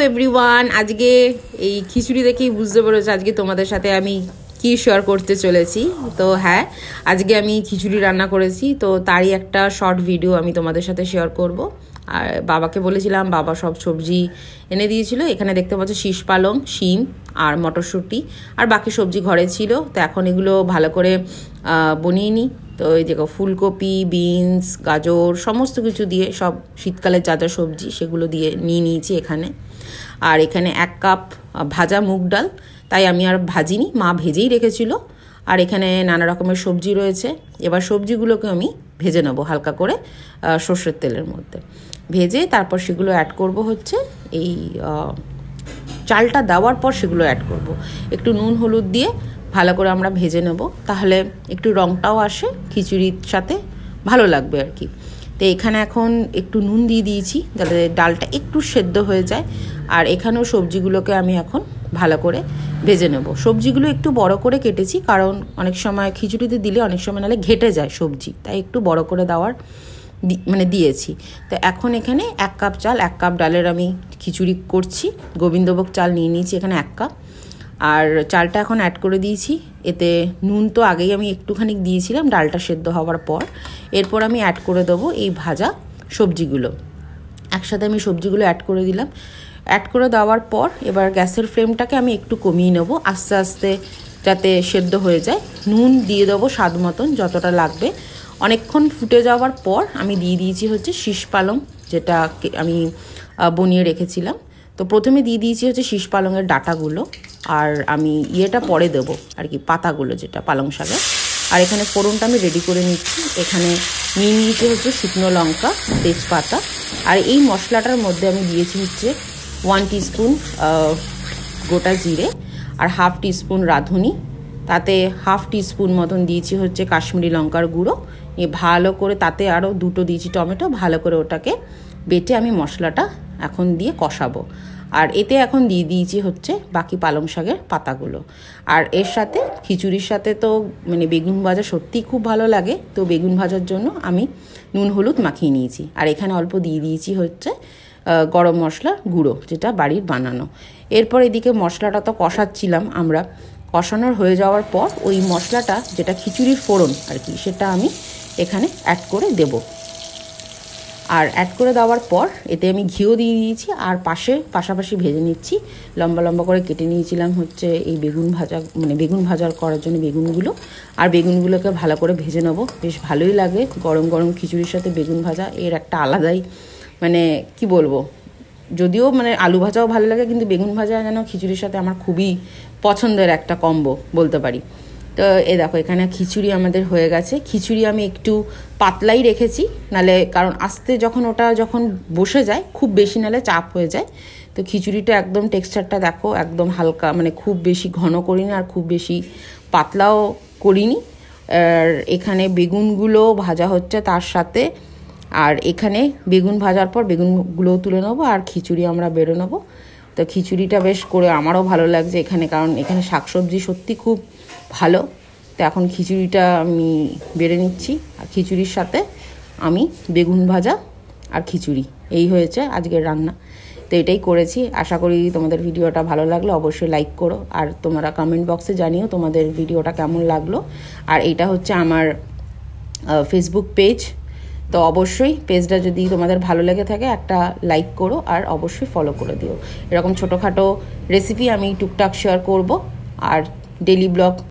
Everyone, আজকে এই খিচুড়ি দেখেই বুঝতে পেরেছি আজকে তোমাদের সাথে আমি কি শেয়ার করতে চলেছি। তো হ্যাঁ, আজকে আমি খিচুড়ি রান্না করেছি, তো তারই একটা শর্ট ভিডিও আমি তোমাদের সাথে শেয়ার করব। আর বাবাকে বলেছিলাম, বাবা সব সবজি এনে দিয়েছিল। এখানে দেখতে পাচ্ছ শীষ পালং, শিম আর মটরশুঁটি আর বাকি সবজি ঘরে ছিল। তো এখন এগুলো ভালো করে বনিয়ে নিই। তো এই দেখো ফুলকপি, বিনস, গাজর সমস্ত কিছু দিয়ে, সব শীতকালে যা যা সবজি সেগুলো দিয়ে নিয়ে নিয়েছি এখানে। আর এখানে 1 কাপ ভাজা মুগ ডাল, তাই আমি আর ভাজিনি, মা ভেজেই রেখেছিল। আর এখানে নানা রকমের সবজি রয়েছে। এবার সবজিগুলোকে আমি ভেজে নেবো হালকা করে সর্ষের তেলের মধ্যে। ভেজে তারপর সেগুলো অ্যাড করব হচ্ছে এই চালটা দেওয়ার পর সেগুলো অ্যাড করব। একটু নুন হলুদ দিয়ে ভালো করে আমরা ভেজে নেব, তাহলে একটু রঙটাও আসে, খিচুড়ির সাথে ভালো লাগবে আর কি। তো এখানে এখন একটু নুন দিয়ে দিয়েছি যাতে ডালটা একটু সেদ্ধ হয়ে যায়। আর এখানেও সবজিগুলোকে আমি এখন ভালো করে ভেজে নেব। সবজিগুলো একটু বড় করে কেটেছি, কারণ অনেক সময় খিচুড়িতে দিলে অনেক সময় নাহলে ঘেটে যায় সবজি, তাই একটু বড় করে দেওয়ার দিয়েছি। তো এখন এখানে 1 কাপ চাল, 1 কাপ ডালের আমি খিচুড়ি করছি। গোবিন্দভোগ চাল নিয়ে নিয়েছি এখানে 1 কাপ। আর চালটা এখন অ্যাড করে দিয়েছি। এতে নুন তো আগেই আমি একটুখানি দিয়েছিলাম ডালটা সেদ্ধ হওয়ার পর। এরপর আমি অ্যাড করে দেবো এই ভাজা সবজিগুলো। একসাথে আমি সবজিগুলো অ্যাড করে দিলাম। অ্যাড করে দেওয়ার পর এবার গ্যাসের ফ্লেমটাকে আমি একটু কমিয়ে নেবো, আস্তে আস্তে যাতে সেদ্ধ হয়ে যায়। নুন দিয়ে দেবো স্বাদ মতন, যতটা লাগবে। অনেকক্ষণ ফুটে যাওয়ার পর আমি দিয়ে দিয়েছি হচ্ছে শীষ পালং, যেটা আমি বনিয়ে রেখেছিলাম। তো প্রথমে দিয়ে দিয়েছি হচ্ছে শীষ পালংয়ের ডাঁটাগুলো, আর আমি ইয়েটা পরে দেবো আর কি, পাতাগুলো যেটা পালং শাকের। আর এখানে ফোড়নটা আমি রেডি করে নিচ্ছি। এখানে নিয়ে নিয়েছি হচ্ছে শুকনো লঙ্কা, তেজপাতা। আর এই মশলাটার মধ্যে আমি দিয়েছি হচ্ছে 1 টিস্পুন গোটা জিরে আর 1/2 টিস্পুন রাঁধুনি, তাতে 1/2 টিস্পুন মতন দিয়েছি হচ্ছে কাশ্মীরি লঙ্কার গুঁড়ো। ভালো করে তাতে আরও 2টো দিয়েছি টমেটো, ভালো করে ওটাকে বেটে আমি মশলাটা এখন দিয়ে কষাবো। আর এতে এখন দিয়ে দিয়েছি হচ্ছে বাকি পালং শাকের পাতাগুলো। আর এর সাথে খিচুড়ির সাথে তো বেগুন ভাজা সত্যিই খুব ভালো লাগে, তো বেগুন ভাজার জন্য আমি নুন হলুদ মাখিয়ে নিয়েছি। আর এখানে অল্প দিয়ে দিয়েছি হচ্ছে গরম মশলা গুঁড়ো, যেটা বাড়ির বানানো। এরপর এদিকে মশলাটা তো কষাচ্ছিলাম আমরা। কষানোর হয়ে যাওয়ার পর ওই মশলাটা, যেটা খিচুড়ির ফোড়ন আর কি, সেটা আমি এখানে অ্যাড করে দেব। আর অ্যাড করে দেওয়ার পর এতে আমি ঘিও দিয়ে দিয়েছি। আর পাশাপাশি ভেজে নিচ্ছি, লম্বা লম্বা করে কেটে নিয়েছিলাম হচ্ছে এই বেগুন ভাজা, বেগুন ভাজা করার জন্য বেগুনগুলো। আর বেগুনগুলোকে ভালো করে ভেজে নেবো। বেশ ভালোই লাগে গরম গরম খিচুড়ির সাথে বেগুন ভাজা, এর একটা আলাদাই কি বলবো, যদিও আলু ভাজাও ভালো লাগে, কিন্তু বেগুন ভাজা যেন খিচুড়ির সাথে আমার খুবই পছন্দের একটা কম্বো বলতে পারি। তো দেখো এখানে খিচুড়ি আমাদের হয়ে গেছে। খিচুড়ি আমি একটু পাতলাই রেখেছি, নালে কারণ আস্তে যখন বসে যায় খুব বেশি নালে চাপ হয়ে যায়। তো খিচুড়িটা একদম টেক্সচারটা দেখো, একদম হালকা, খুব বেশি ঘন করিনি আর খুব বেশি পাতলাও করিনি। আর এখানে বেগুনগুলো ভাজা হচ্ছে তার সাথে। আর এখানে বেগুন ভাজার পর বেগুনগুলোও তুলে নেবো আর খিচুড়ি আমরা বেড়ে নেবো। তো খিচুড়িটা বেশ করে আমারও ভালো লাগছে এখানে, কারণ এখানে শাকসবজি সত্যি খুব ভালো। তো এখন খিচুড়িটা আমি বেড়ে নিচ্ছি। আর খিচুড়ির সাথে আমি বেগুন ভাজা আর খিচুড়ি, এই হয়েছে আজকের রান্না। তো এটাই করেছি। আশা করি তোমাদের ভিডিওটা ভালো লাগলো, অবশ্যই লাইক করো। আর তোমরা কমেন্ট বক্সে জানিও তোমাদের ভিডিওটা কেমন লাগলো। আর এইটা হচ্ছে আমার ফেসবুক পেজ, তো অবশ্যই পেজটা যদি তোমাদের ভালো লেগে থাকে একটা লাইক করো আর অবশ্যই ফলো করে দিও। এরকম ছোটোখাটো রেসিপি আমি টুকটাক শেয়ার করব, আর ডেইলি ব্লগ